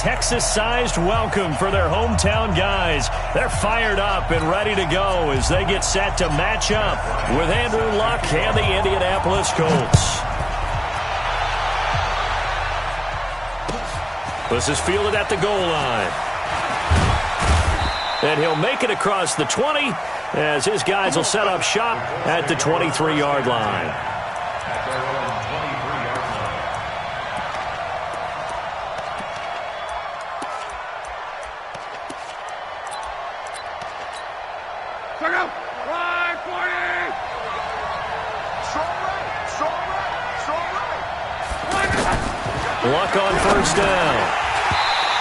Texas-sized welcome for their hometown guys. They're fired up and ready to go as they get set to match up with Andrew Luck and the Indianapolis Colts. This is fielded at the goal line. And he'll make it across the 20 as his guys will set up shop at the 23-yard line. Luck on first down.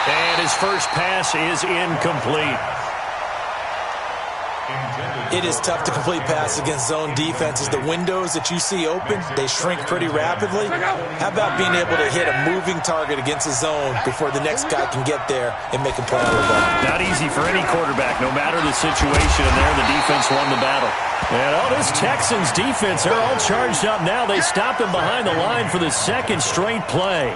And his first pass is incomplete. It is tough to complete passes against zone defenses. The windows that you see open, they shrink pretty rapidly. How about being able to hit a moving target against a zone before the next guy can get there and make a play on the ball? Not easy for any quarterback, no matter the situation, and there the defense won the battle. And this Texans defense, they're all charged up now. They stopped him behind the line for the second straight play.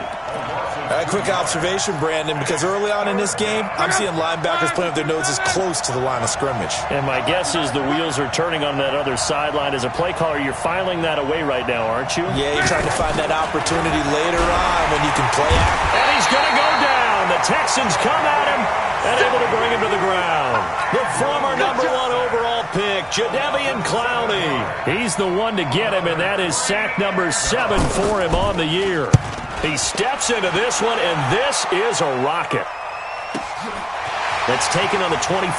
A quick observation, Brandon, because early on in this game, I'm seeing linebackers playing with their noses close to the line of scrimmage. And my guess is the wheels are turning on that other sideline. As a play caller, you're filing that away right now, aren't you? Yeah, you're trying to find that opportunity later on when you can play out. And he's going to go down. The Texans come at him and able to bring him to the ground. The former #1 overall pick, Jadeveon Clowney. He's the one to get him, and that is sack number 7 for him on the year. He steps into this one, and this is a rocket. That's taken on the 25.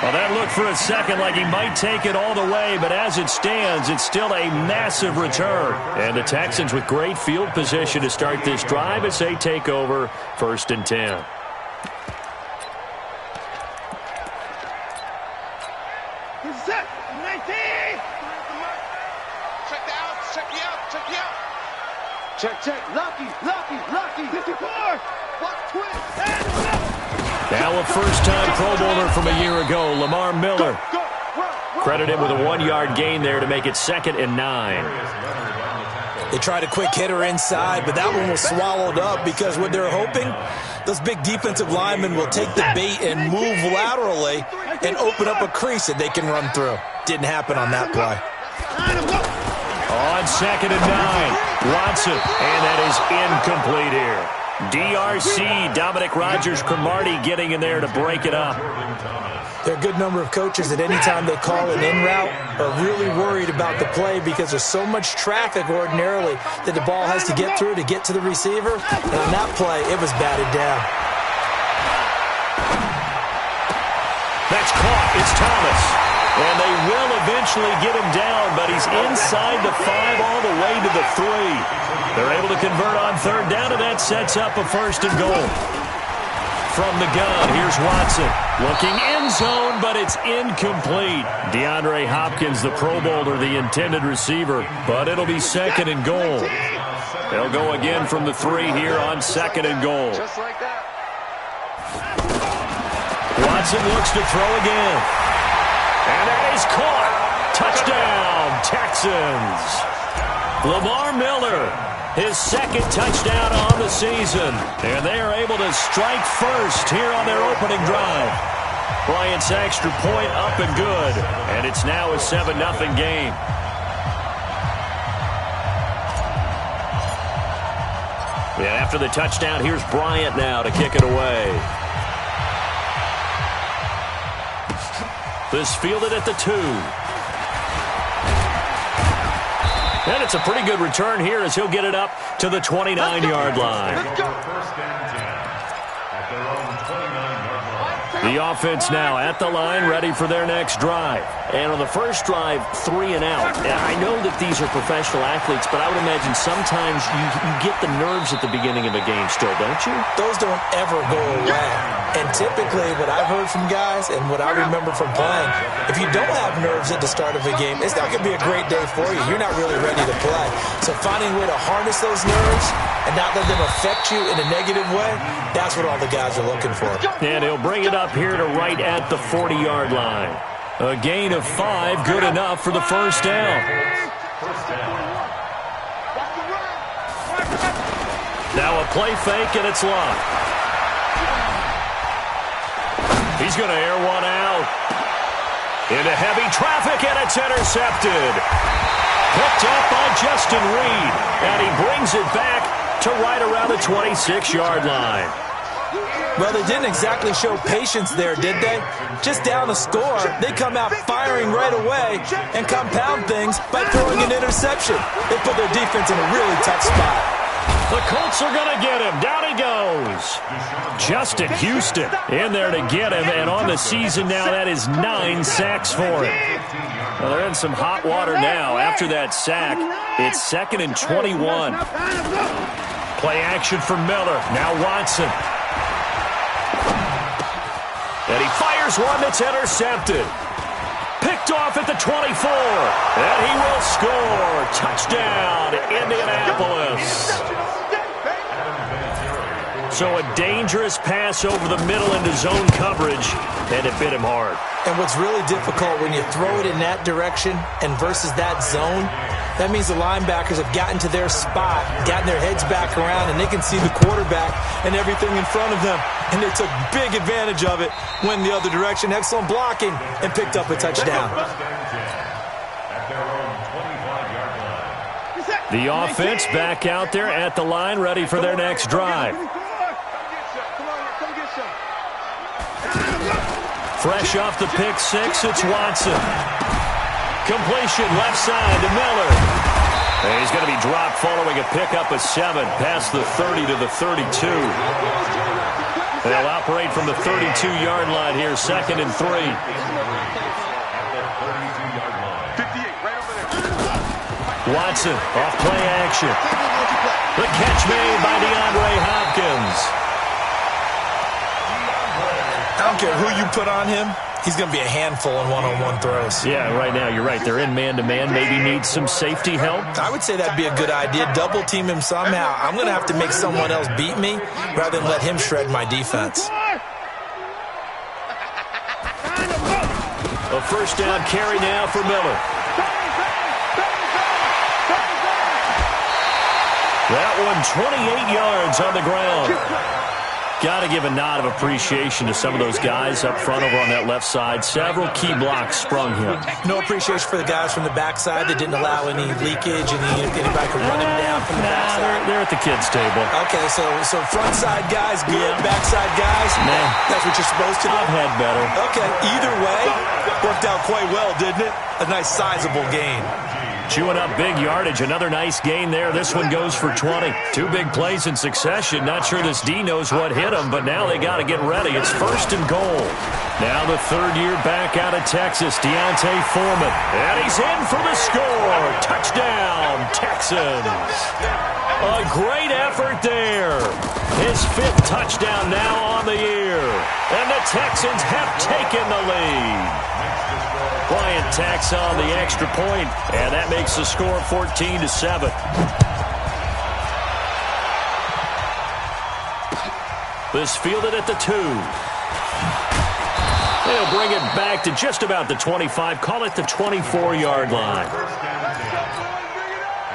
Well, that looked for a second like he might take it all the way, but as it stands, it's still a massive return. And the Texans with great field position to start this drive as they take over 1st and 10. Check. Lucky. 54. Now a first-time Pro Bowler from a year ago, Lamar Miller. Credit him with a 1-yard gain there to make it 2nd and 9. They tried a quick hitter inside, but that one was swallowed up because what they're hoping, those big defensive linemen will take the bait and move laterally and open up a crease that they can run through. Didn't happen on that play. On 2nd and 9, Watson, and that is incomplete here. DRC, Dominic Rodgers-Cromartie getting in there to break it up. There are a good number of coaches that any time they call an in route are really worried about the play because there's so much traffic ordinarily that the ball has to get through to get to the receiver. And on that play, it was batted down. That's caught. It's Thomas. And they will eventually get him down, but he's inside the 5 all the way to the 3. They're able to convert on 3rd down, and that sets up a 1st and goal. From the gun, here's Watson. Looking end zone, but it's incomplete. DeAndre Hopkins, the Pro Bowler, the intended receiver, but it'll be 2nd and goal. They'll go again from the 3 here on 2nd and goal. Just like that. Watson looks to throw again. And that is caught. Touchdown, Texans. Lamar Miller, his 2nd touchdown on the season. And they are able to strike first here on their opening drive. Bryant's extra point up and good. And it's now a 7-0 game. Yeah, after the touchdown, here's Bryant now to kick it away. This fielded at the 2. And it's a pretty good return here as he'll get it up to the 29-yard line. The offense now at the line, ready for their next drive. And on the first drive, 3 and out. I know that these are professional athletes, but I would imagine sometimes you get the nerves at the beginning of a game still, don't you? Those don't ever go away. And typically what I've heard from guys and what I remember from playing, if you don't have nerves at the start of a game, it's not going to be a great day for you. You're not really ready to play. So finding a way to harness those nerves and not let them affect you in a negative way, that's what all the guys are looking for. And he'll bring it up here to right at the 40-yard line. A gain of 5, good enough for the first down. Now a play fake, and it's locked. He's going to air one out. Into heavy traffic, and it's intercepted. Picked up by Justin Reed, and he brings it back to right around the 26-yard line. Well, they didn't exactly show patience there, did they? Just down a score, they come out firing right away and compound things by throwing an interception. They put their defense in a really tough spot. The Colts are going to get him. Down he goes. Justin Houston in there to get him, and on the season now, that is 9 sacks for him. Well, they're in some hot water now. After that sack, it's 2nd and 21. Play action for Miller. Now Watson. And he fires one that's intercepted. Picked off at the 24. And he will score. Touchdown, Indianapolis. So a dangerous pass over the middle into zone coverage, and it bit him hard. And what's really difficult when you throw it in that direction and versus that zone, that means the linebackers have gotten to their spot, gotten their heads back around, and they can see the quarterback and everything in front of them. And they took big advantage of it, went the other direction, excellent blocking, and picked up a touchdown. The offense back out there at the line, ready for their next drive. Fresh off the pick six, it's Watson. Completion left side to Miller. And he's going to be dropped following a pickup of 7 past the 30 to the 32. They'll operate from the 32-yard line here, 2nd and 3. Watson off play action. The catch made by DeAndre Hopkins. I don't care who you put on him, he's going to be a handful in one-on-one throws. Yeah, right now, you're right. They're in man-to-man. Maybe needs some safety help. I would say that'd be a good idea. Double team him somehow. I'm going to have to make someone else beat me rather than let him shred my defense. A first down carry now for Miller. That one 28 yards on the ground. Got to give a nod of appreciation to some of those guys up front over on that left side. Several key blocks sprung him. No appreciation for the guys from the backside that didn't allow any leakage and anybody could run him down from the backside. They're at the kids' table. Okay, so front side guys good, backside guys, nah. That's what you're supposed to do? I've had better. Okay, either way, worked out quite well, didn't it? A nice sizable gain. Chewing up big yardage. Another nice gain there. This one goes for 20. 2 big plays in succession. Not sure this D knows what hit him, but now they got to get ready. It's 1st and goal. Now the 3rd year back out of Texas, Deontay Foreman. And he's in for the score. Touchdown, Texans. A great effort there. His 5th touchdown now on the year. And the Texans have taken the lead. Bryant tacks on the extra point, and that makes the score 14-7. This fielded at the 2. They'll bring it back to just about the 25, call it the 24-yard line.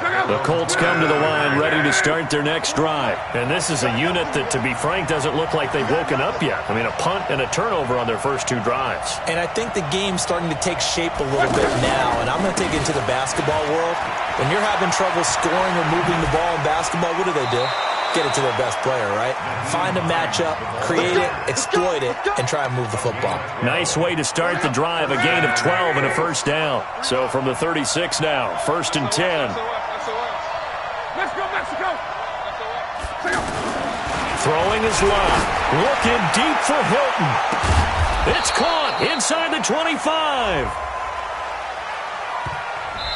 The Colts come to the line ready to start their next drive. And this is a unit that, to be frank, doesn't look like they've woken up yet. I mean, a punt and a turnover on their first 2 drives. And I think the game's starting to take shape a little bit now. And I'm going to take it into the basketball world. When you're having trouble scoring or moving the ball in basketball, what do? Get it to their best player, right? Find a matchup, create it, exploit it, and try and move the football. Nice way to start the drive. A gain of 12 and a first down. So from the 36 now, 1st and 10. Let's go, Mexico! Throwing his line. Looking deep for Hilton. It's caught inside the 25.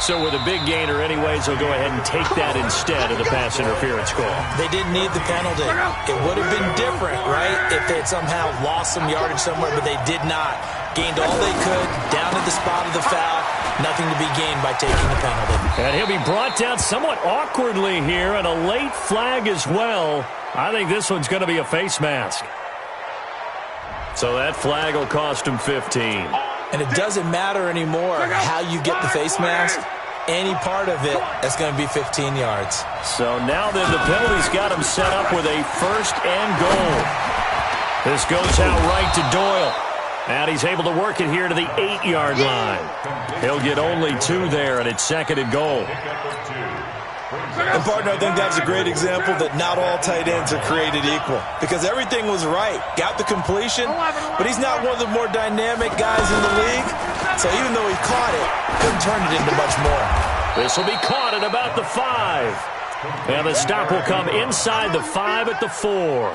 So with a big gainer anyways, they'll go ahead and take that instead of the pass interference call. They didn't need the penalty. It would have been different, right, if they had somehow lost some yardage somewhere, but they did not. Gained all they could, down at the spot of the foul. Nothing to be gained by taking the penalty. And he'll be brought down somewhat awkwardly here, and a late flag as well. I think this one's going to be a face mask. So that flag will cost him 15. And it doesn't matter anymore how you get the face mask. Any part of it, that's going to be 15 yards. So now then the penalty's got him set up with a 1st and goal. This goes out right to Doyle. And he's able to work it here to the 8-yard line. He'll get only 2 there, and it's 2nd and goal. And, partner, I think that's a great example that not all tight ends are created equal. Because everything was right. Got the completion, but he's not one of the more dynamic guys in the league. So even though he caught it, couldn't turn it into much more. This will be caught at about the 5. And the stop will come inside the 5 at the 4.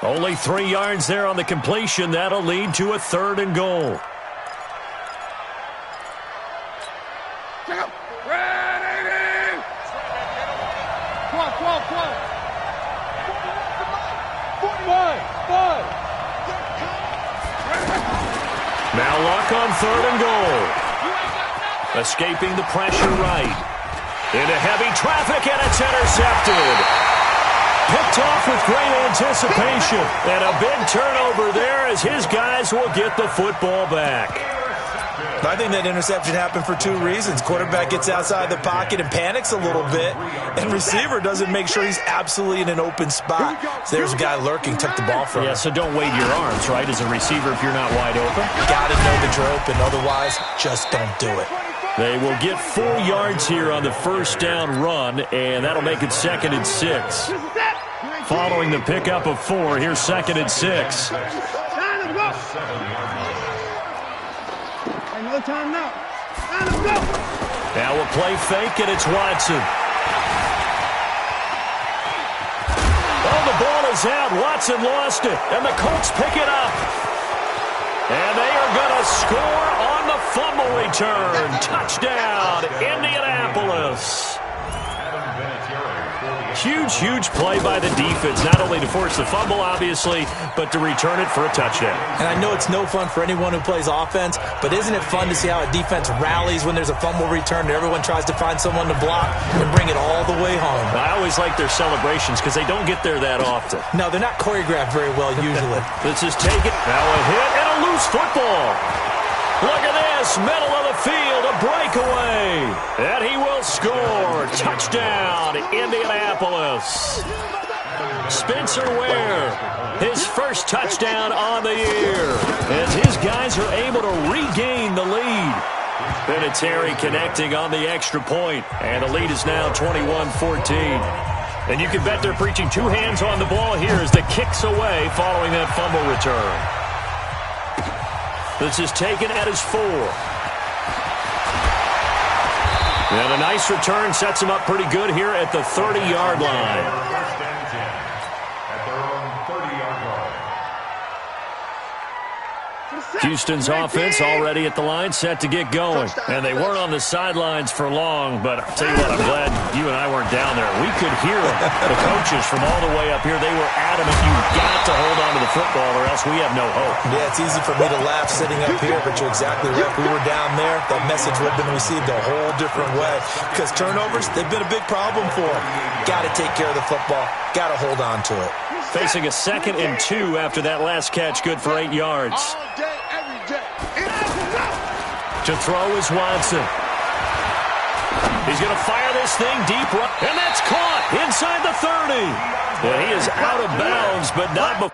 Only 3 yards there on the completion. That'll lead to a 3rd and goal. Now Luck on 3rd and goal. Escaping the pressure right. Into heavy traffic, and it's intercepted. Picked off with great anticipation. And a big turnover there as his guys will get the football back. I think that interception happened for 2 reasons. Quarterback gets outside the pocket and panics a little bit, and receiver doesn't make sure he's absolutely in an open spot. So there's a guy lurking, took the ball from him. Yeah, so don't wave your arms, right, as a receiver if you're not wide open. Got to know that you're open, otherwise just don't do it. They will get 4 yards here on the 1st down run, and that'll make it 2nd and 6. Following the pickup of 4, here's 2nd and 6. No time now. Now a play fake, and it's Watson. Oh, the ball is out. Watson lost it, and the Colts pick it up. And they are going to score on the fumble return. Touchdown, Indianapolis. Huge, huge play by the defense, not only to force the fumble, obviously, but to return it for a touchdown. And I know it's no fun for anyone who plays offense, but isn't it fun to see how a defense rallies when there's a fumble return and everyone tries to find someone to block and bring it all the way home? I always like their celebrations because they don't get there that often. No, they're not choreographed very well usually. Let's just take it. Now a hit and a loose football. Look at this, middle of the field, a breakaway. And he will score. Touchdown, Indianapolis. Spencer Ware, his first touchdown on the year. As his guys are able to regain the lead. Vinatieri connecting on the extra point. And the lead is now 21-14. And you can bet they're preaching 2 hands on the ball here as the kick's away following that fumble return. This is taken at his 4. And a nice return sets him up pretty good here at the 30-yard line. Houston's offense already at the line, set to get going. And they weren't on the sidelines for long, but I'll tell you what, I'm glad you and I weren't down there. We could hear them. The coaches from all the way up here, they were adamant, you've got to hold on to the football or else we have no hope. Yeah, it's easy for me to laugh sitting up here, but you're exactly right. If we were down there, that message would have been received a whole different way. Because turnovers, they've been a big problem for them. Got to take care of the football. Got to hold on to it. Facing a 2nd and 2 after that last catch, good for 8 yards. To throw is Watson. He's going to fire this thing deep right, and that's caught inside the 30. Well, he is out of bounds, but not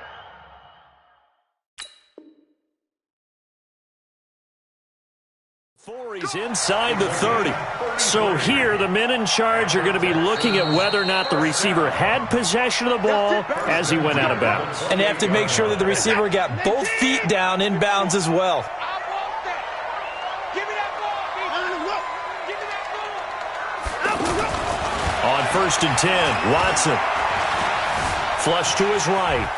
before he's inside the 30. So here, the men in charge are going to be looking at whether or not the receiver had possession of the ball as he went out of bounds. And they have to make sure that the receiver got both feet down in bounds as well. On 1st and 10, Watson. Flush to his right.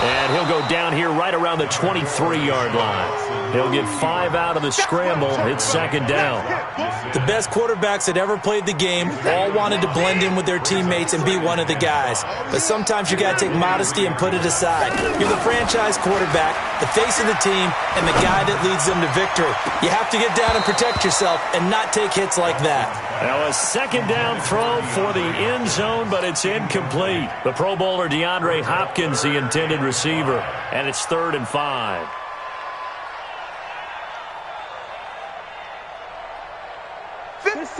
And he'll go down here right around the 23-yard line. He'll get 5 out of the scramble. It's 2nd down. The best quarterbacks that ever played the game all wanted to blend in with their teammates and be one of the guys. But sometimes you got to take modesty and put it aside. You're the franchise quarterback, the face of the team, and the guy that leads them to victory. You have to get down and protect yourself and not take hits like that. Now a 2nd down throw for the end zone, but it's incomplete. The Pro Bowler DeAndre Hopkins, the intended receiver, and it's 3rd and 5. Watch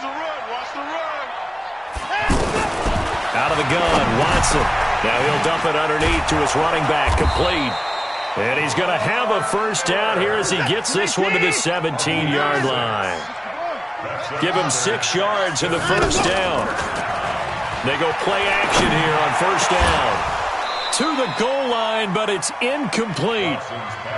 the run. Watch the run. Out of the gun, Watson. Now he'll dump it underneath to his running back, complete. And he's going to have a first down here as he gets this one to the 17-yard line. Give him 6 yards in the first down. They go play action here on first down. To the goal line, but it's incomplete.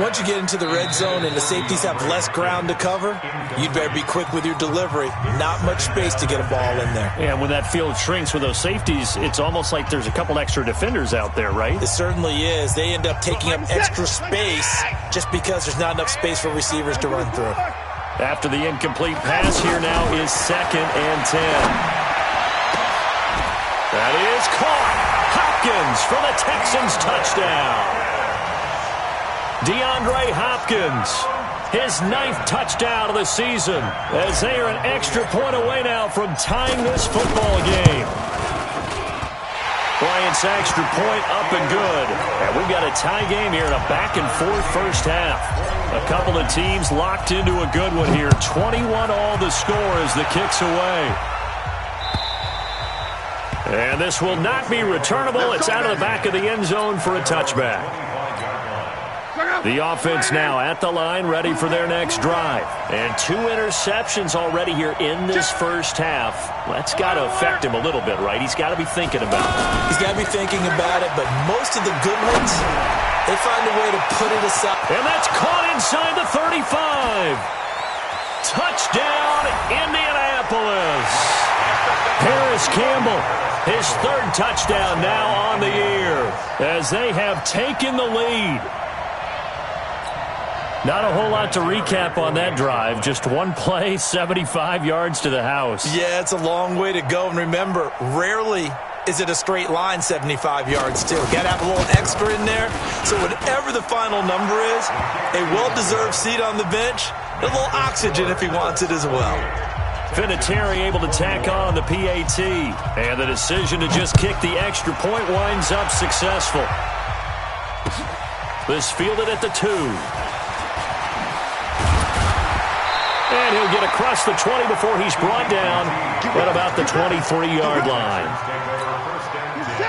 Once you get into the red zone and the safeties have less ground to cover, you'd better be quick with your delivery. Not much space to get a ball in there. Yeah, when that field shrinks with those safeties, it's almost like there's a couple extra defenders out there, right? It certainly is. They end up taking up extra space just because there's not enough space for receivers to run through. After the incomplete pass, here now is 2nd and 10. That is caught. Hopkins for the Texans touchdown. DeAndre Hopkins, his 9th touchdown of the season, as they are an extra point away now from tying this football game. Bryant's extra point up and good. And we've got a tie game here in a back-and-forth first half. A couple of teams locked into a good one here. 21-all the score as the kick's away. And this will not be returnable. It's out of the back of the end zone for a touchback. The offense now at the line, ready for their next drive. And 2 interceptions already here in this first half. That's got to affect him a little bit, right? He's got to be thinking about it. He's got to be thinking about it, but most of the good ones, they find a way to put it aside. And that's caught inside the 35. Touchdown, Indianapolis. Paris Campbell, his 3rd touchdown now on the year, as they have taken the lead. Not a whole lot to recap on that drive. Just one play, 75 yards to the house. Yeah, it's a long way to go. And remember, rarely is it a straight line 75 yards, too. Got to have a little extra in there. So whatever the final number is, a well-deserved seat on the bench, a little oxygen if he wants it as well. Vinatieri able to tack on the PAT. And the decision to just kick the extra point winds up successful. This fielded at the 2. And he'll get across the 20 before he's brought down at about the 23-yard line.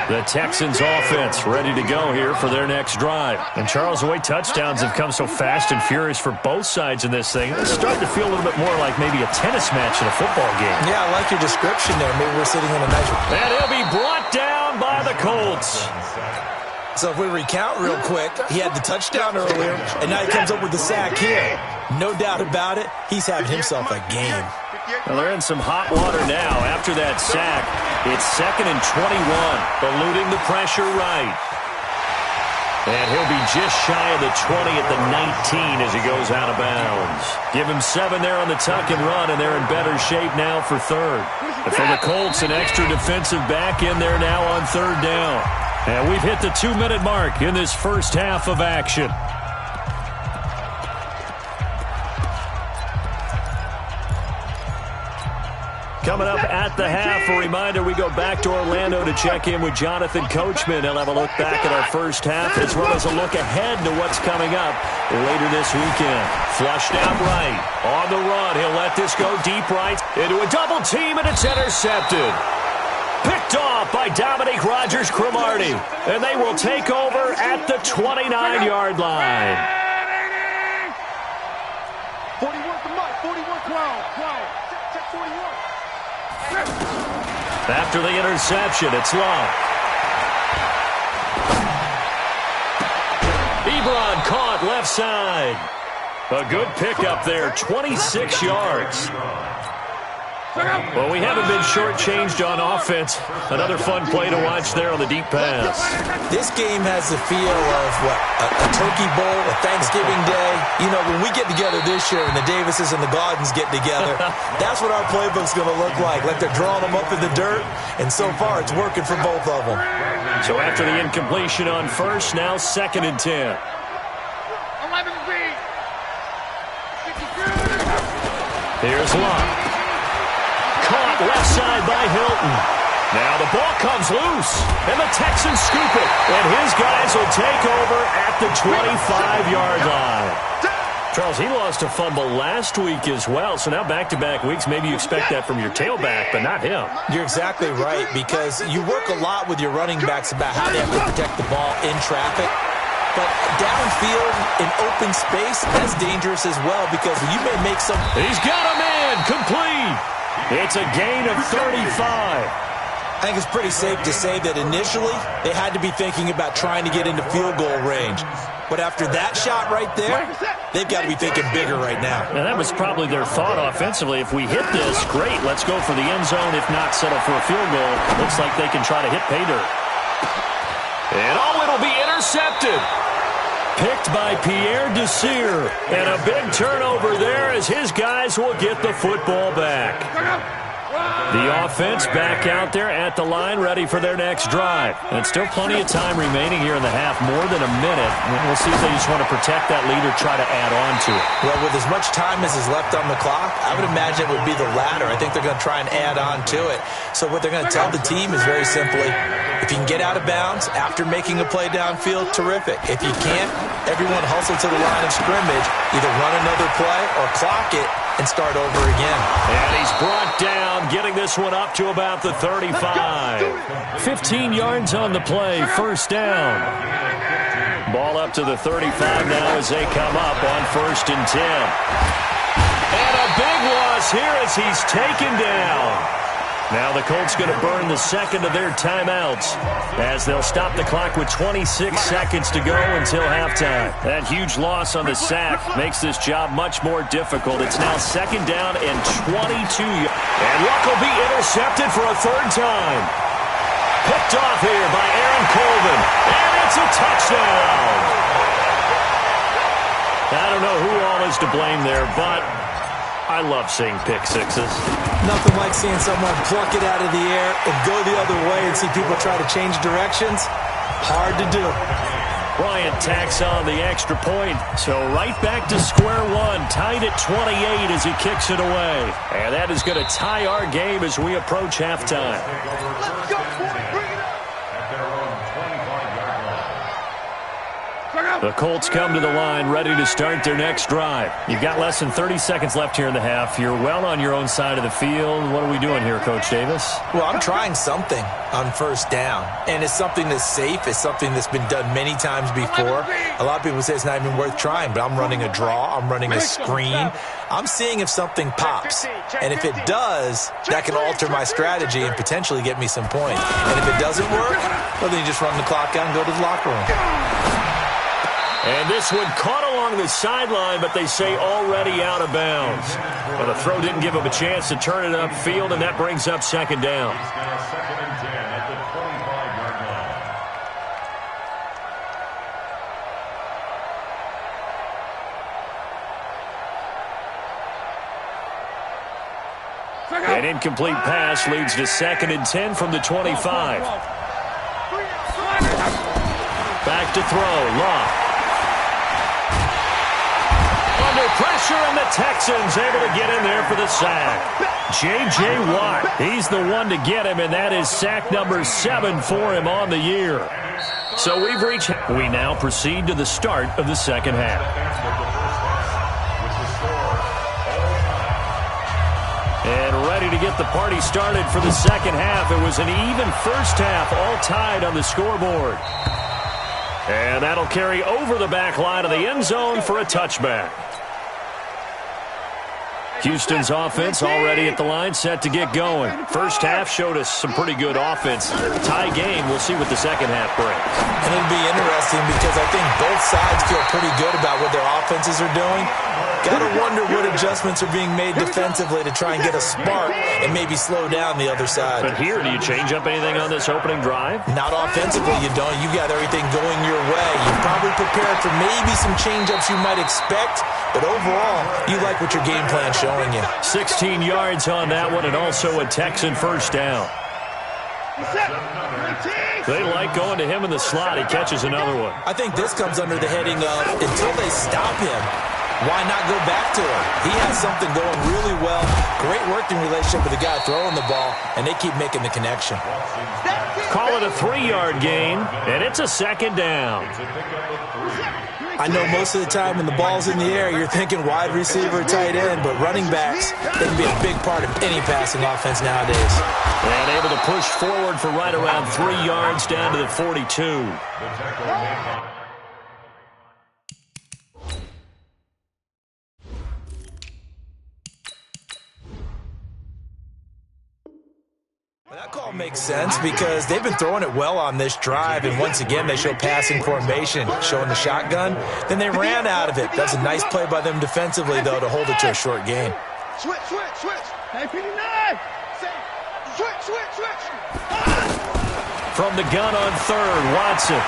The Texans offense ready to go here for their next drive. And Charles, the way touchdowns have come so fast and furious for both sides in this thing, it's starting to feel a little bit more like maybe a tennis match in a football game. Yeah, I like your description there. Maybe we're sitting in a nice... And he'll be brought down by the Colts. So if we recount real quick, he had the touchdown earlier, and now he comes up with the sack here. No doubt about it, he's having himself a game. Well, they're in some hot water now after that sack. It's 2nd and 21, eluding the pressure right. And he'll be just shy of the 20 at the 19 as he goes out of bounds. Give him 7 there on the tuck and run, and they're in better shape now for 3rd. And for the Colts, an extra defensive back in there now on 3rd down. And we've hit the 2-minute mark in this first half of action. Coming up at the half, a reminder, we go back to Orlando to check in with Jonathan Coachman. He'll have a look back at our first half as well as a look ahead to what's coming up later this weekend. Flushed out right. On the run, he'll let this go deep right into a double team, and it's intercepted. Picked off by Dominique Rodgers-Cromartie. And they will take over at the 29-yard line. 41 to Mike, 41, 12. Check 41. After the interception, it's long. Ebron caught left side. A good pickup there, 26 yards. Well, we haven't been shortchanged on offense. Another fun play to watch there on the deep pass. This game has the feel of, what, a turkey bowl, a Thanksgiving day. You know, when we get together this year and the Davises and the Gaudens get together, that's what our playbook's going to look like they're drawing them up in the dirt, and so far it's working for both of them. So after the incompletion on first, now 2nd and 10. 11B. Here's Locke. Caught left side by Hilton. Now the ball comes loose, and the Texans scoop it. And his guys will take over at the 25-yard line. Charles, he lost a fumble last week as well, so now back-to-back weeks, maybe you expect that from your tailback, but not him. You're exactly right, because you work a lot with your running backs about how they have to protect the ball in traffic. But downfield in open space, that's dangerous as well, because you may make some... He's got him in, complete. It's a gain of 35. I think it's pretty safe to say that initially they had to be thinking about trying to get into field goal range. But after that shot right there, they've got to be thinking bigger right now. Now, that was probably their thought offensively. If we hit this, great, let's go for the end zone. If not, settle for a field goal. Looks like they can try to hit pay dirt. And it'll be intercepted. Picked by Pierre Desir. And a big turnover there as his guys will get the football back. The offense back out there at the line, ready for their next drive. And still plenty of time remaining here in the half, more than a minute. We'll see if they just want to protect that lead or try to add on to it. Well, with as much time as is left on the clock, I would imagine it would be the latter. I think they're going to try and add on to it. So what they're going to tell the team is very simply, if you can get out of bounds after making a play downfield, terrific. If you can't, everyone hustle to the line of scrimmage, either run another play or clock it and start over again. And he's brought down, getting this one up to about the 35. 15 yards on the play, first down. Ball up to the 35 now as they come up on 1st and 10. And a big loss here as he's taken down. Now the Colts going to burn the second of their timeouts as they'll stop the clock with 26 seconds to go until halftime. That huge loss on the sack makes this job much more difficult. It's now 2nd down and 22. And Luck will be intercepted for a 3rd time. Picked off here by Aaron Colvin. And it's a touchdown. I don't know who all is to blame there, but I love seeing pick sixes. Nothing like seeing someone pluck it out of the air and go the other way and see people try to change directions. Hard to do. Bryant tacks on the extra point. So right back to square one. Tied at 28 as he kicks it away. And that is going to tie our game as we approach halftime. Let's go, boy. Bring it up. The Colts come to the line ready to start their next drive. You've got less than 30 seconds left here in the half. You're well on your own side of the field. What are we doing here, Coach Davis? Well, I'm trying something on 1st down. And it's something that's safe. It's something that's been done many times before. A lot of people say it's not even worth trying, but I'm running a draw. I'm running a screen. I'm seeing if something pops. And if it does, that can alter my strategy and potentially get me some points. And if it doesn't work, well, then you just run the clock out and go to the locker room. And this one caught along the sideline, but they say already out of bounds. Well, the throw didn't give him a chance to turn it upfield, and that brings up 2nd down. An incomplete pass leads to 2nd and 10 from the 25. Back to throw, Locke. Under pressure, and the Texans able to get in there for the sack. J.J. Watt, he's the one to get him, and that is sack number 7 for him on the year. So we now proceed to the start of the second half. And ready to get the party started for the second half. It was an even first half, all tied on the scoreboard. And that'll carry over the back line of the end zone for a touchback. Houston's offense already at the line, set to get going. First half showed us some pretty good offense. Tie game, we'll see what the second half brings. And it'll be interesting because I think both sides feel pretty good about what their offenses are doing. Got to wonder what adjustments are being made defensively to try and get a spark and maybe slow down the other side. But here, do you change up anything on this opening drive? Not offensively, you don't. You got everything going your way. You're probably prepared for maybe some change-ups you might expect, but overall, you like what your game plan's showing you. 16 yards on that one, and also a Texan first down. They like going to him in the slot. He catches another one. I think this comes under the heading of until they stop him, why not go back to him? He has something going really well. Great working relationship with the guy throwing the ball, and they keep making the connection. Call it a 3-yard gain, and it's a second down. I know most of the time when the ball's in the air, you're thinking wide receiver, tight end, but running backs, they can be a big part of any passing offense nowadays. And able to push forward for right around 3 yards down to the 42. That call makes sense because they've been throwing it well on this drive, and once again they show passing formation, showing the shotgun. Then they ran out of it. That's a nice play by them defensively, though, to hold it to a short gain. Switch. Hey, 59. Switch. From the gun on third, Watson.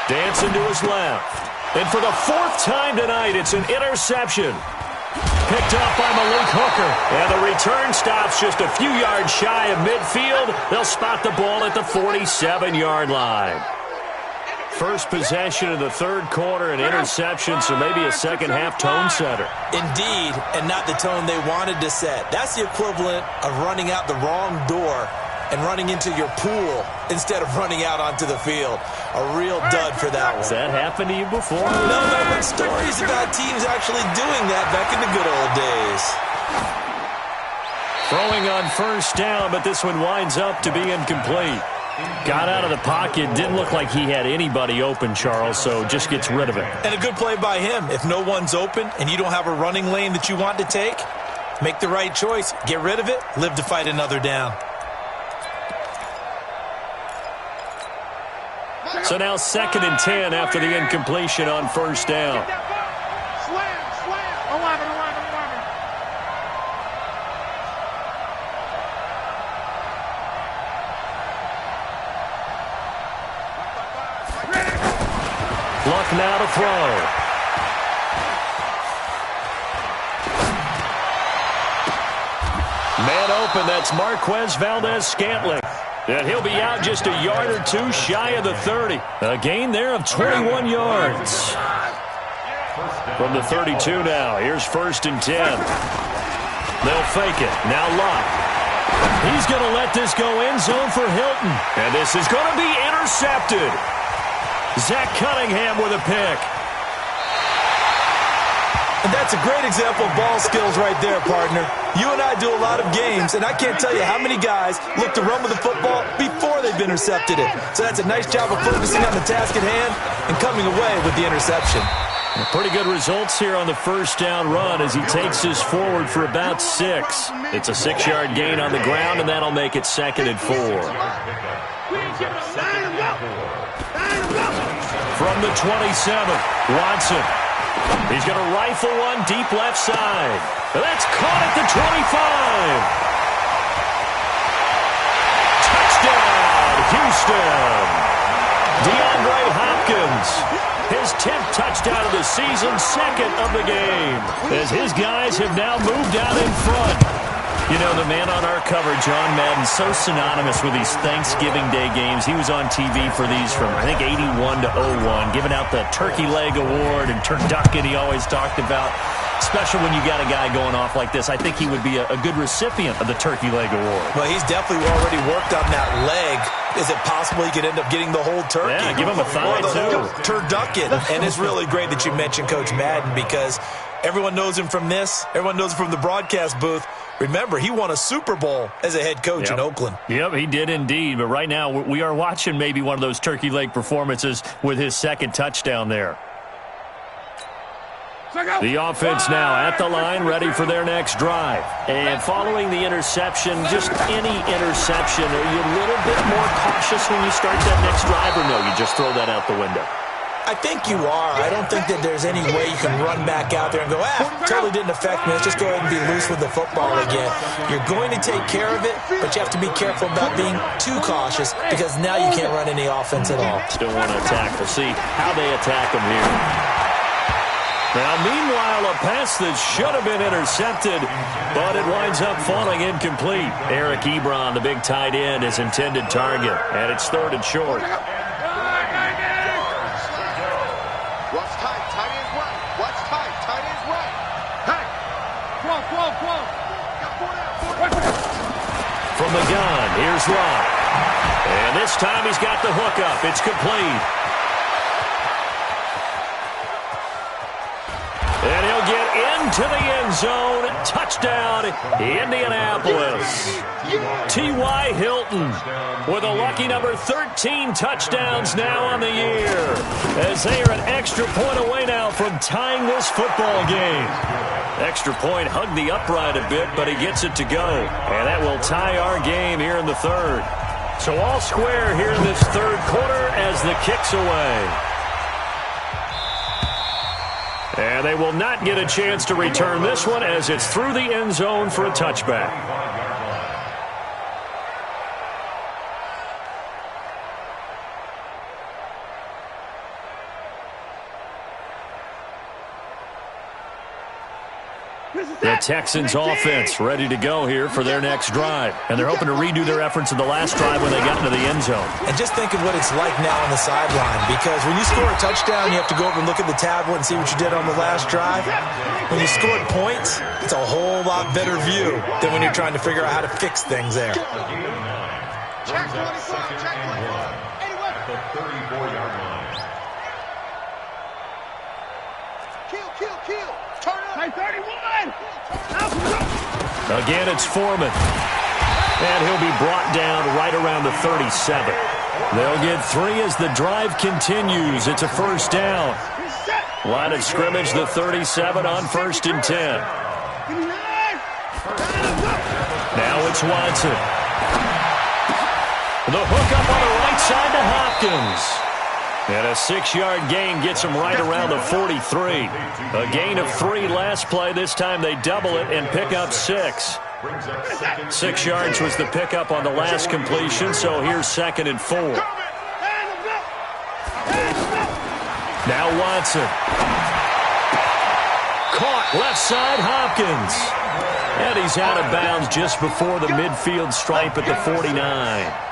Dancing to his left. And for the 4th time tonight, it's an interception. Picked up by Malik Hooker. And the return stops just a few yards shy of midfield. They'll spot the ball at the 47-yard line. First possession of the third quarter, an interception, so maybe a second-half tone setter. Indeed, and not the tone they wanted to set. That's the equivalent of running out the wrong door and running into your pool instead of running out onto the field. A real dud for that one. Has that happened to you before? No, I've heard stories about teams actually doing that back in the good old days. Throwing on first down, but this one winds up to be incomplete. Got out of the pocket, didn't look like he had anybody open, Charles, so just gets rid of it. And a good play by him. If no one's open and you don't have a running lane that you want to take, make the right choice. Get rid of it, live to fight another down. So now 2nd and 10 after the incompletion on first down. Slam. 11. Luck now to throw. Man open, that's Marquez Valdez-Scantling. And he'll be out just a yard or two shy of the 30. A gain there of 21 yards. From the 32 now, here's 1st and 10. They'll fake it. Now Luck. He's going to let this go end zone for Hilton. And this is going to be intercepted. Zach Cunningham with a pick. And that's a great example of ball skills right there, partner. You and I do a lot of games, and I can't tell you how many guys look to run with the football before they've intercepted it. So that's a nice job of focusing on the task at hand and coming away with the interception. Pretty good results here on the first down run as he takes this forward for about 6. It's a 6-yard gain on the ground, and that'll make it 2nd and 4. From the 27, Watson. He's going to rifle one deep left side. That's caught at the 25. Touchdown, Houston. DeAndre Hopkins. His 10th touchdown of the season, 2nd of the game. As his guys have now moved out in front. You know, the man on our cover, John Madden, so synonymous with these Thanksgiving Day games. He was on TV for these from, I think, 81 to 01, giving out the Turkey Leg Award and turducken he always talked about. Special when you got a guy going off like this. I think he would be a good recipient of the Turkey Leg Award. Well, he's definitely already worked on that leg. Is it possible he could end up getting the whole turkey? Yeah, give him a thigh, too. Turducken. And it's really great that you mentioned Coach Madden because everyone knows him from this. Everyone knows him from the broadcast booth. Remember, he won a Super Bowl as a head coach in Oakland. Yep, he did indeed. But right now, we are watching maybe one of those turkey leg performances with his 2nd touchdown there. The offense now at the line, ready for their next drive. And following the interception, just any interception, are you a little bit more cautious when you start that next drive, or no, you just throw that out the window? I think you are. I don't think that there's any way you can run back out there and go, totally didn't affect me. Let's just go ahead and be loose with the football again. You're going to take care of it, but you have to be careful about being too cautious because now you can't run any offense at all. Still want to attack. We'll see how they attack them here. Now, meanwhile, a pass that should have been intercepted, but it winds up falling incomplete. Eric Ebron, the big tight end, is intended target, and it's 3rd and short. Tight end's right. Watch tight. Tight end's right. Hey. Whoa. Got 4 down. From the gun, here's Love. And this time he's got the hook up. It's complete. And he'll get into the end zone. Touchdown, Indianapolis. T.Y. Hilton with a lucky number 13 touchdowns now on the year, as they are an extra point away now from tying this football game. Extra point hugged the upright a bit, but he gets it to go. And that will tie our game here in the third. So all square here in this third quarter as the kick's away. And they will not get a chance to return this one as it's through the end zone for a touchback. The Texans offense ready to go here for their next drive. And they're hoping to redo their efforts in the last drive when they got into the end zone. And just think of what it's like now on the sideline, because when you score a touchdown, you have to go over and look at the tablet and see what you did on the last drive. When you scored points, it's a whole lot better view than when you're trying to figure out how to fix things there. Check 25. Check 25. Anyway. At the 34-yard line. Kill. Turn up. Hey, 31. Again, it's Foreman. And he'll be brought down right around the 37. They'll get 3 as the drive continues. It's a first down. Line of scrimmage, the 37 on 1st and 10. Now it's Watson. The hook up on the right side to Hopkins. And a 6-yard gain gets him right around the 43. A gain of 3 last play. This time they double it and pick up 6. 6 yards was the pickup on the last completion, so here's 2nd and 4. Now Watson. Caught left side, Hopkins. And he's out of bounds just before the midfield stripe at the 49.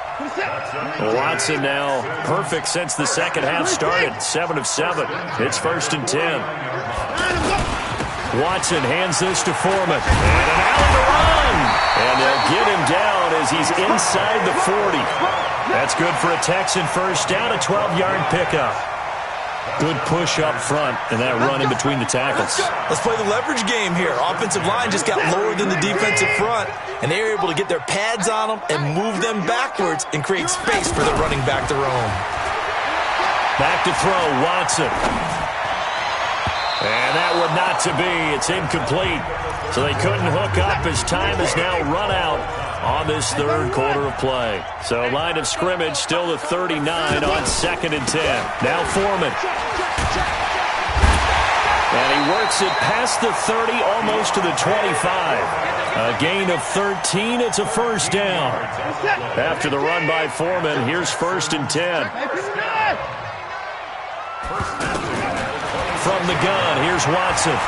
Watson now perfect since the second half started. 7 of 7. It's 1st and 10. Watson hands this to Foreman. And an alley to run. And they'll get him down as he's inside the 40. That's good for a Texan first down, a 12-yard pickup. Good push up front and that run in between the tackles. Let's play the leverage game here. Offensive line just got lower than the defensive front, and they were able to get their pads on them and move them backwards and create space for the running back to roam. Back to throw, Watson. And that one not to be. It's incomplete. So they couldn't hook up as time is now run out on this third quarter of play. So line of scrimmage still the 39 on 2nd and 10. Now Foreman. And he works it past the 30, almost to the 25. A gain of 13. It's a first down. After the run by Foreman, here's 1st and 10. From the gun, here's Watson.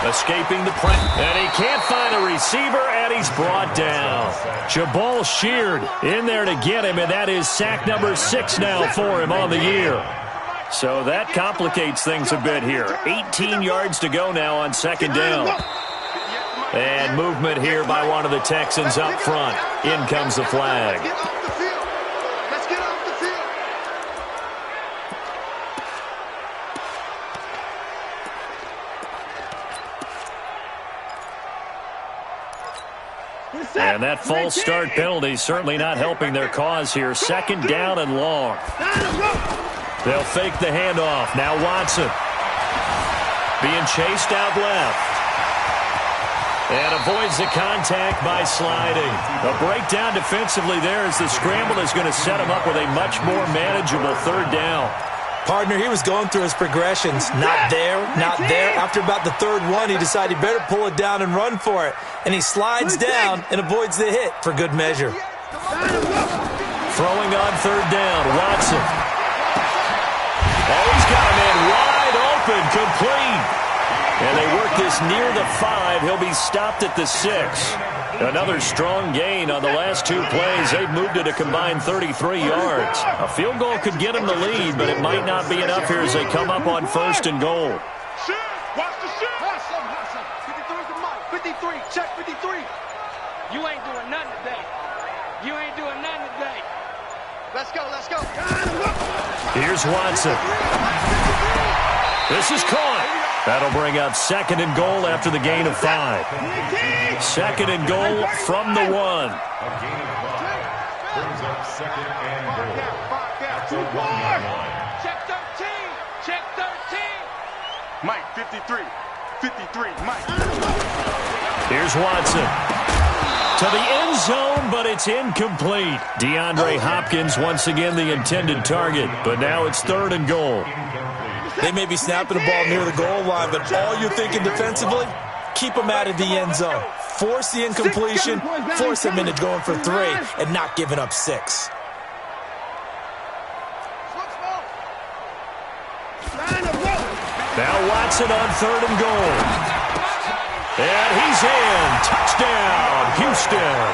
Escaping the press. And he can't find a receiver, and he's brought down. Jabal Sheard in there to get him, and that is sack number 6 now for him on the year. So that complicates things a bit here. 18 yards to go now on 2nd down. And movement here by one of the Texans up front. In comes the flag. Let's get off the field. And that false start penalty certainly not helping their cause here. 2nd down and long. They'll fake the handoff. Now Watson. Being chased out left. And avoids the contact by sliding. A breakdown defensively there as the scramble is going to set him up with a much more manageable 3rd down. Partner, he was going through his progressions. Not there, not there. After about the 3rd one, he decided he better pull it down and run for it. And he slides down and avoids the hit for good measure. Throwing on 3rd down, Watson. Oh, he's got a man wide open, complete. And they work this is near the 5. He'll be stopped at the 6. Another strong gain on the last 2 plays. They've moved it a combined 33 yards. A field goal could get them the lead, but it might not be enough here as they come up on 1st and goal. Watch the shit. 53 to Mike. 53. Check 53. You ain't doing nothing today. You ain't doing nothing today. Let's go. Let's go. Here's Watson. This is caught. That'll bring up 2nd and goal after the gain of 5. 2nd and goal from the 1. A gain of 5 brings up 2nd and goal at the 1-yard line. Check 13. Check 13. Mike, 53. 53. Mike. Here's Watson. To the end zone, but it's incomplete. DeAndre Hopkins once again the intended target, but now it's 3rd and goal. They may be snapping the ball near the goal line, but all you're thinking defensively, keep them out of the end zone. Force the incompletion, force them into going for 3, and not giving up 6. Now Watson on 3rd and goal. And he's in. Touchdown, Houston.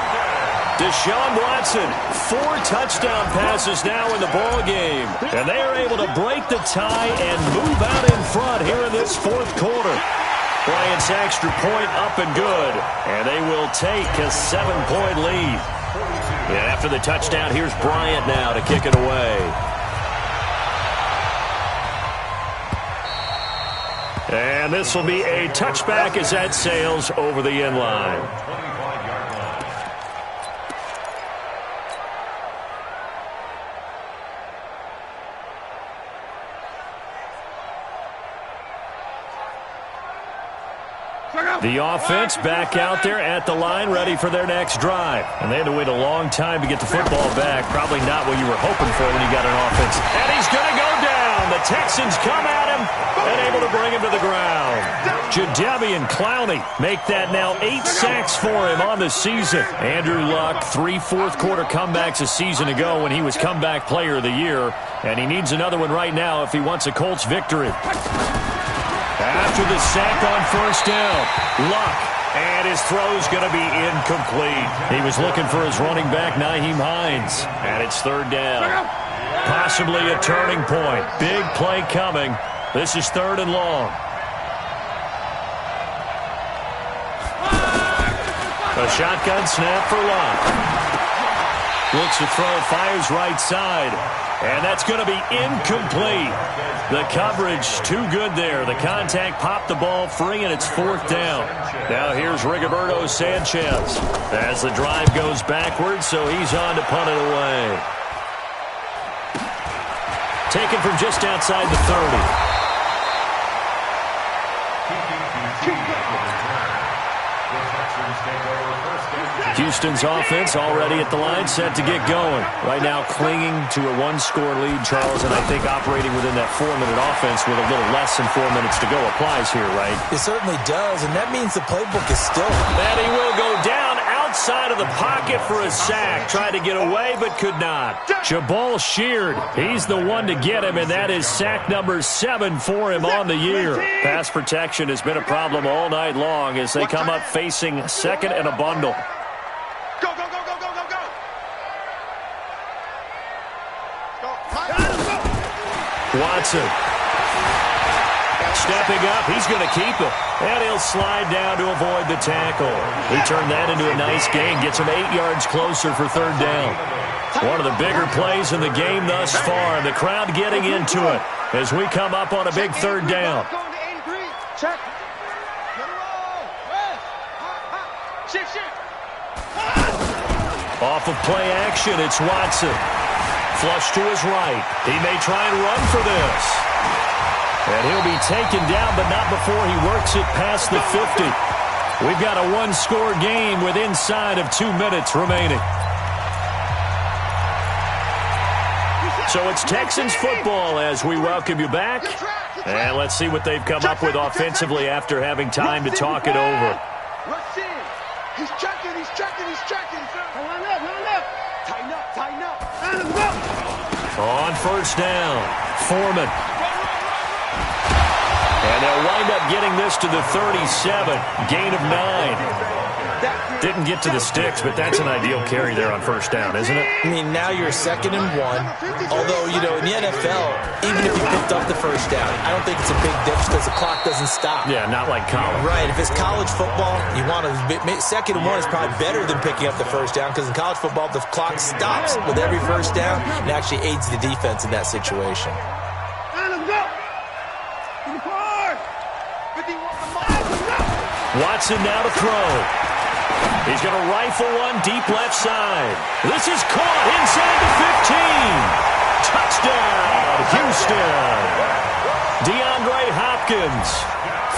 Deshaun Watson, 4 touchdown passes now in the ball game. And they are able to break the tie and move out in front here in this 4th quarter. Bryant's extra point up and good. And they will take a 7-point lead. And after the touchdown, here's Bryant now to kick it away. And this will be a touchback as that sails over the end line. The offense back out there at the line, ready for their next drive. And they had to wait a long time to get the football back. Probably not what you were hoping for when you got an offense. And he's going to go down. The Texans come at him and able to bring him to the ground. Jadeveon Clowney make that now 8 sacks for him on the season. Andrew Luck, 3 fourth-quarter comebacks a season ago when he was comeback player of the year. And he needs another one right now if he wants a Colts victory. After the sack on 1st down, Luck, and his throw's going to be incomplete. He was looking for his running back, Nyheim Hines, and it's 3rd down. Possibly a turning point. Big play coming. This is 3rd and long. A shotgun snap for Luck. Looks to throw, fires right side. And that's going to be incomplete. The coverage too good there. The contact popped the ball free, and it's 4th down. Now here's Rigoberto Sanchez as the drive goes backwards, so he's on to punt it away. Taken from just outside the 30. Houston's offense already at the line, set to get going. Right now clinging to a 1-score lead, Charles, and I think operating within that 4-minute offense with a little less than 4 minutes to go applies here, right? It certainly does, and that means the playbook is still. And he will go down outside of the pocket for a sack. Tried to get away, but could not. Jabal Sheard, he's the one to get him, and that is sack number 7 for him on the year. Pass protection has been a problem all night long as they come up facing 2nd and a bundle. Go, go, go, go, go, go, go. Watson. Stepping up, he's going to keep it. And he'll slide down to avoid the tackle. We turn that into a nice gain. Gets him 8 yards closer for 3rd down. One of the bigger plays in the game thus far. The crowd getting into it as we come up on a big 3rd down. Check. Off of play action, it's Watson. Flush to his right. He may try and run for this. And he'll be taken down, but not before he works it past the 50. We've got a 1-score game with inside of 2 minutes remaining. So it's Texans football as we welcome you back. And let's see what they've come up with offensively after having time to talk it over. He's checking, he's checking, he's checking. Line up. Tighten up. On 1st down, Foreman. And And they'll wind up getting this to the 37, gain of 9. Didn't get to the sticks, but that's an ideal carry there on first down, isn't it? I mean, now you're 2nd and 1. Although, you know, in the NFL, even if you picked up the first down, I don't think it's a big difference because the clock doesn't stop. Yeah, not like college. Right. If it's college football, you want to 2nd and 1 is probably better than picking up the first down because in college football, the clock stops with every first down and actually aids the defense in that situation. Watson now to throw. He's going to rifle one deep left side. This is caught inside the 15. Touchdown, Houston. DeAndre Hopkins,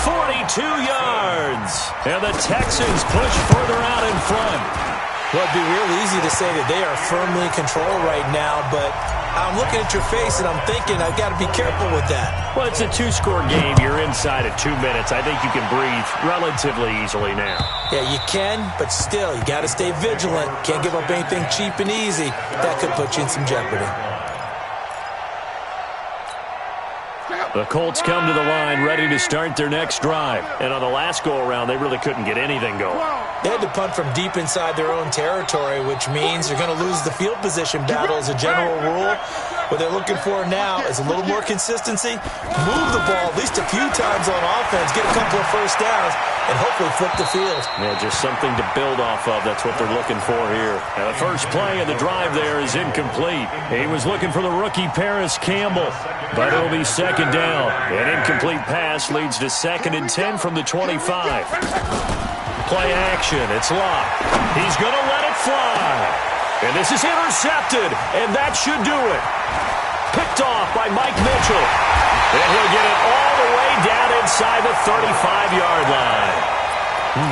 42 yards. And the Texans push further out in front. Well, it'd be real easy to say that they are firmly in control right now, but I'm looking at your face and I'm thinking I've got to be careful with that. Well, it's a 2-score game. You're inside at 2 minutes. I think you can breathe relatively easily now. Yeah, you can, but still, you got to stay vigilant. Can't give up anything cheap and easy. That could put you in some jeopardy. The Colts come to the line ready to start their next drive. And on the last go-around, they really couldn't get anything going. They had to punt from deep inside their own territory, which means they're going to lose the field position battle as a general rule. What they're looking for now is a little more consistency, move the ball at least a few times on offense, get a couple of first downs, and hopefully flip the field. Yeah, just something to build off of. That's what they're looking for here. And the first play of the drive there is incomplete. He was looking for the rookie Paris Campbell, but it'll be 2nd down. An incomplete pass leads to 2nd and 10 from the 25. Play action. It's locked. He's going to let it fly. And this is intercepted, and that should do it. Picked off by Mike Mitchell. And he'll get it all the way down inside the 35-yard line.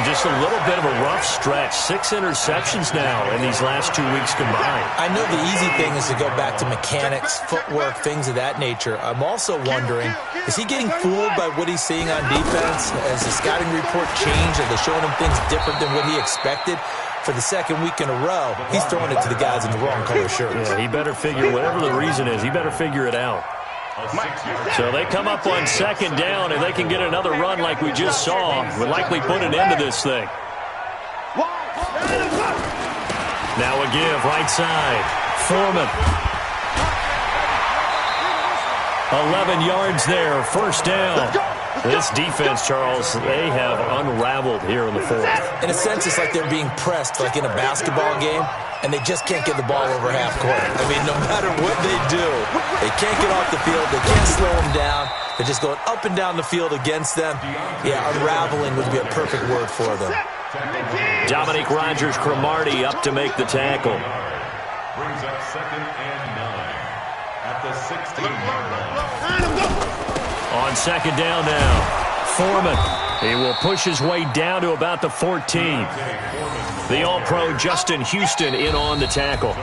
Just a little bit of a rough stretch. 6 interceptions now in these last 2 weeks combined. I know the easy thing is to go back to mechanics, footwork, things of that nature. I'm also wondering, is he getting fooled by what he's seeing on defense? Has the scouting report changed? Are they showing him things different than what he expected? For the 2nd week in a row, he's throwing it to the guys in the wrong color shirts. Yeah, he better figure, whatever the reason is, he better figure it out. So they come up on 2nd down, and they can get another run like we just saw. Would likely put an end to this thing. Now a give, right side. Foreman. 11 yards there, first down. This defense, Charles, they have unraveled here in the 4th. In a sense, it's like they're being pressed, like in a basketball game, and they just can't get the ball over half court. I mean, no matter what they do, they can't get off the field. They can't slow them down. They're just going up and down the field against them. Yeah, unraveling would be a perfect word for them. Dominique Rodgers-Cromartie up to make the tackle. Brings up 2nd and 9 at the 16-yard line. On 2nd down now, Foreman. He will push his way down to about the 14. The All-Pro Justin Houston in on the tackle.